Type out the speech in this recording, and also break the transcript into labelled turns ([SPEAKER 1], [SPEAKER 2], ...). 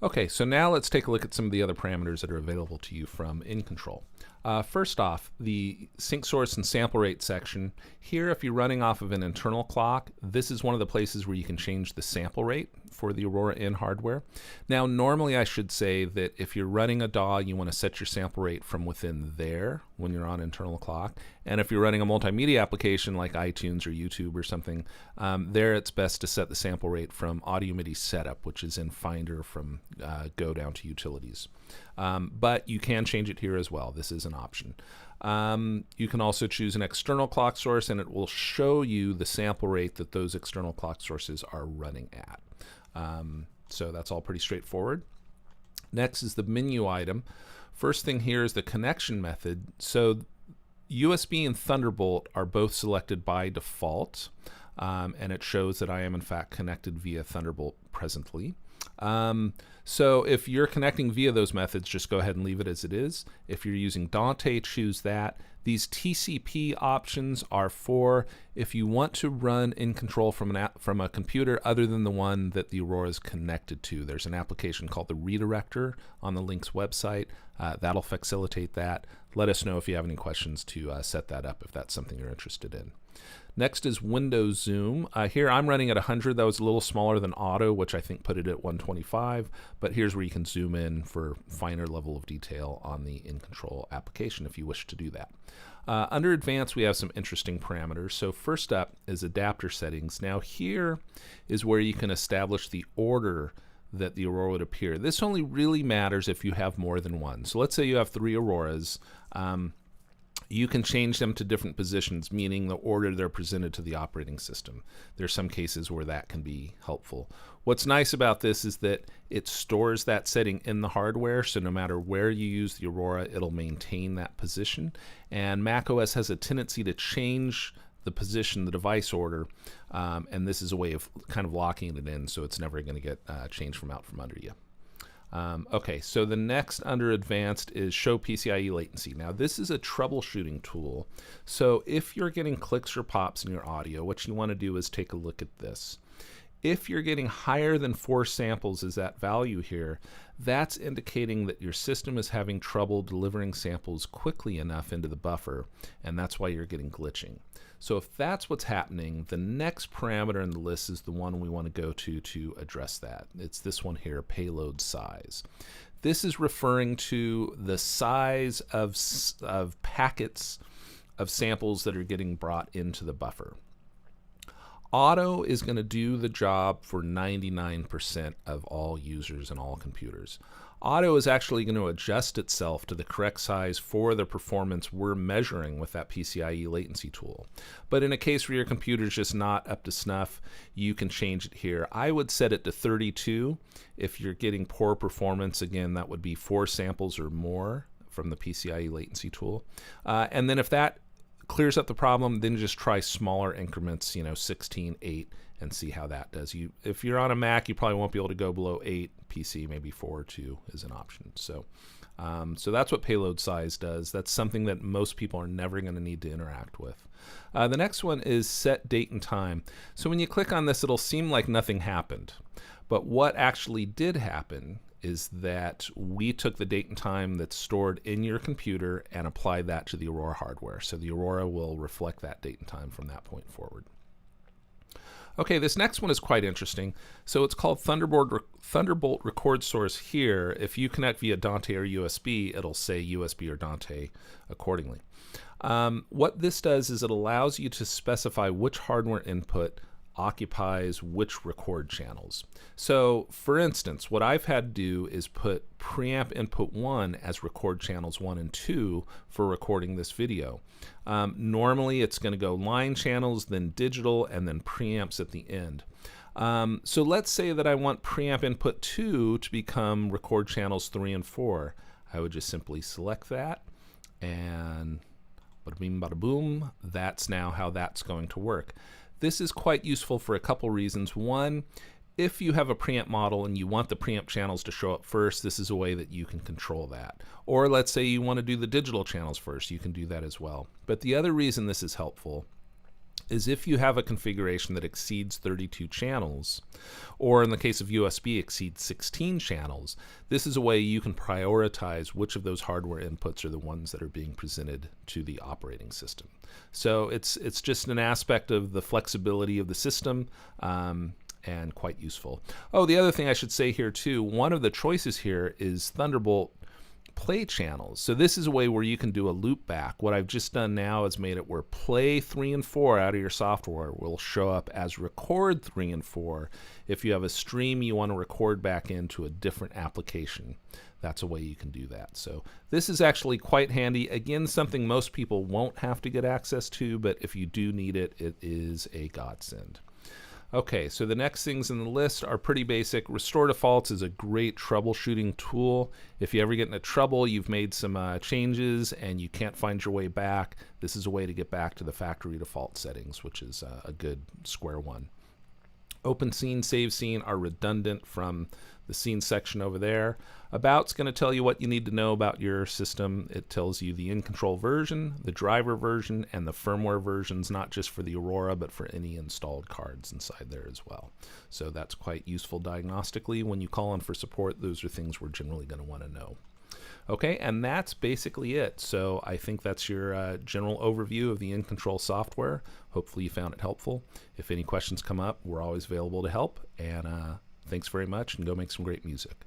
[SPEAKER 1] Okay, so now let's take a look at some of the other parameters that are available to you from NControl. First off, the sync source and sample rate section. Here, if you're running off of an internal clock, this is one of the places where you can change the sample rate for the Aurora N hardware. Now, normally I should say that if you're running a DAW, you want to set your sample rate from within there when you're on internal clock. And if you're running a multimedia application like iTunes or YouTube or something, there it's best to set the sample rate from Audio MIDI Setup, which is in Finder from Go down to Utilities. But you can change it here as well. This is an option. You can also choose an external clock source, and it will show you the sample rate that those external clock sources are running at. So that's all pretty straightforward. Next is the menu item. First thing here is the connection method. So USB and Thunderbolt are both selected by default, and it shows that I am in fact connected via Thunderbolt presently. So if you're connecting via those methods, just go ahead and leave it as it is. If you're using Dante, choose that. These TCP options are for if you want to run NControl from a computer other than the one that the Aurora is connected to. There's an application called the Redirector on the Lynx website. That'll facilitate that. Let us know if you have any questions to set that up if that's something you're interested in. Next is window zoom. Here I'm running at 100. That was a little smaller than auto, which I think put it at 125. But here's where you can zoom in for finer level of detail on the NControl application if you wish to do that. Under advanced, we have some interesting parameters. So first up is adapter settings. Now here is where you can establish the order that the Aurora would appear. This only really matters if you have more than one. So let's say you have 3 Auroras. You can change them to different positions, meaning the order they're presented to the operating system. There's some cases where that can be helpful. What's nice about this is that it stores that setting in the hardware, so no matter where you use the Aurora, it'll maintain that position. And macOS has a tendency to change the position, the device order, and this is a way of kind of locking it in so it's never going to get changed from out from under you. Okay, so the next under advanced is show PCIe latency. Now this is a troubleshooting tool. So if you're getting clicks or pops in your audio, what you want to do is take a look at this. If you're getting higher than 4 samples as that value here, that's indicating that your system is having trouble delivering samples quickly enough into the buffer, and that's why you're getting glitching. So if that's what's happening, the next parameter in the list is the one we want to go to address that. It's this one here, payload size. This is referring to the size of packets of samples that are getting brought into the buffer. Auto is going to do the job for 99% of all users and all computers. Auto is actually going to adjust itself to the correct size for the performance we're measuring with that PCIe latency tool. But in a case where your computer is just not up to snuff, you can change it here. I would set it to 32. If you're getting poor performance, again, that would be 4 samples or more from the PCIe latency tool. And then if that clears up the problem, then just try smaller increments, 16, 8, and see how that does. If you're on a Mac, you probably won't be able to go below 8. PC, maybe 4 or 2 is an option. So that's what payload size does. That's something that most people are never going to need to interact with. The next one is set date and time. So when you click on this, it'll seem like nothing happened. But what actually did happen is that we took the date and time that's stored in your computer and applied that to the Aurora hardware. So the Aurora will reflect that date and time from that point forward. Okay, this next one is quite interesting. So it's called Thunderbolt Record Source here. If you connect via Dante or USB, it'll say USB or Dante accordingly. What this does is it allows you to specify which hardware input occupies which record channels. So for instance, what I've had to do is put preamp input 1 as record channels 1 and 2 for recording this video. Normally it's going to go line channels, then digital, and then preamps at the end. So let's say that I want preamp input 2 to become record channels 3 and 4. I would just simply select that, and bada bing bada boom, that's now how that's going to work. This is quite useful for a couple reasons. One, if you have a preamp model and you want the preamp channels to show up first, this is a way that you can control that. Or let's say you want to do the digital channels first, you can do that as well. But the other reason this is helpful is if you have a configuration that exceeds 32 channels, or in the case of USB exceeds 16 channels, this is a way you can prioritize which of those hardware inputs are the ones that are being presented to the operating system. So it's just an aspect of the flexibility of the system, and quite useful. Oh, the other thing I should say here too, one of the choices here is Thunderbolt play channels. So this is a way where you can do a loop back. What I've just done now is made it where play 3 and 4 out of your software will show up as record 3 and 4 if you have a stream you want to record back into a different application. That's a way you can do that. So this is actually quite handy. Again, something most people won't have to get access to, but if you do need it, it is a godsend. Okay, so the next things in the list are pretty basic. Restore defaults is a great troubleshooting tool. If you ever get into trouble, you've made some changes and you can't find your way back, this is a way to get back to the factory default settings, which is a good square one. Open scene, save scene are redundant from the scene section over there. About's going to tell you what you need to know about your system. It tells you the NControl version, the driver version, and the firmware versions, not just for the Aurora, but for any installed cards inside there as well. So that's quite useful diagnostically. When you call in for support, those are things we're generally going to want to know. Okay, and that's basically it. So I think that's your general overview of the NControl software. Hopefully you found it helpful. If any questions come up, we're always available to help. And thanks very much, and go make some great music.